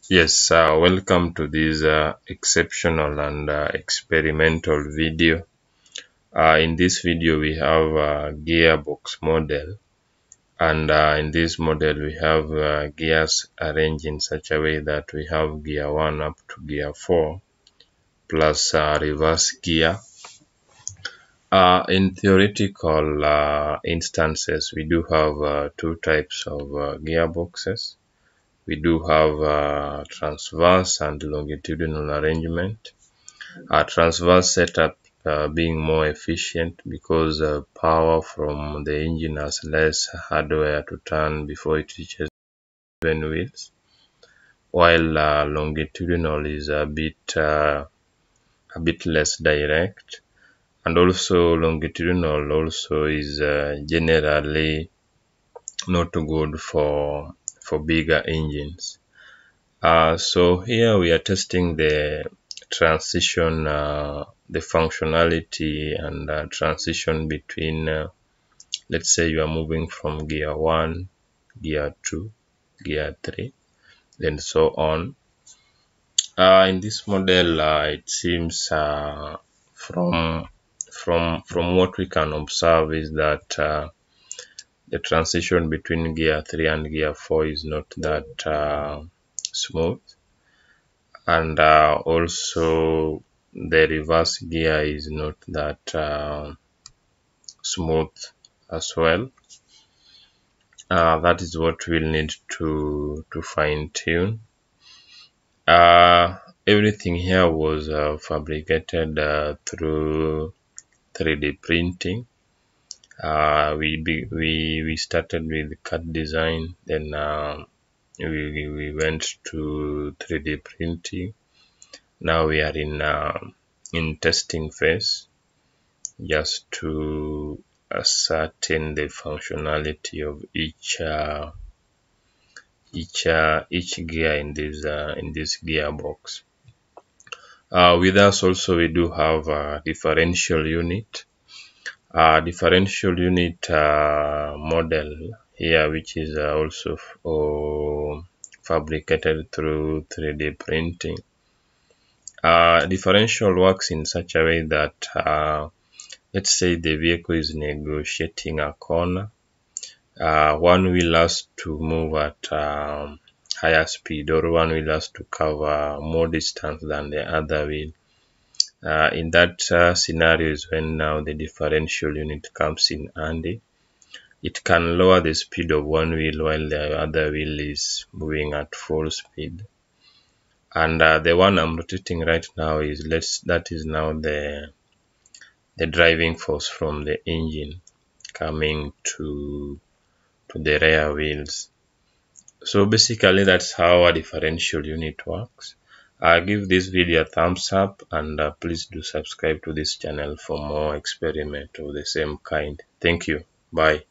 Yes, welcome to this exceptional and experimental video. In this video, we have a gearbox model, and in this model, we have gears arranged in such a way that we have gear 1 up to gear 4 plus reverse gear. In theoretical instances, we do have two types of gearboxes. We do have transverse and longitudinal arrangement. Transverse setup being more efficient because power from the engine has less hardware to turn before it reaches driven wheels, while longitudinal is a bit less direct, and also longitudinal also is generally not good for bigger engines. So here we are testing the transition, the functionality and transition between, let's say you are moving from gear 1, gear 2, gear 3, and so on. In this model, it seems from what we can observe is that the transition between gear 3 and gear 4 is not that smooth, and also the reverse gear is not that smooth as well. That is what we'll need to fine tune. Everything here was fabricated through 3D printing. We started with CAD design, then we went to 3D printing. Now we are in testing phase, just to ascertain the functionality of each gear in this gearbox. With us also we do have a differential unit. Differential unit model here, which is also fabricated through 3D printing. Differential works in such a way that let's say the vehicle is negotiating a corner. One wheel has to move at higher speed, or one wheel has to cover more distance than the other wheel. In that scenario is when now the differential unit comes in handy. It can lower the speed of one wheel while the other wheel is moving at full speed. And the one I'm rotating right now is that is now the driving force from the engine coming to the rear wheels. So basically that's how a differential unit works. Give this video a thumbs up, and please do subscribe to this channel for more experiment of the same kind. Thank you. Bye.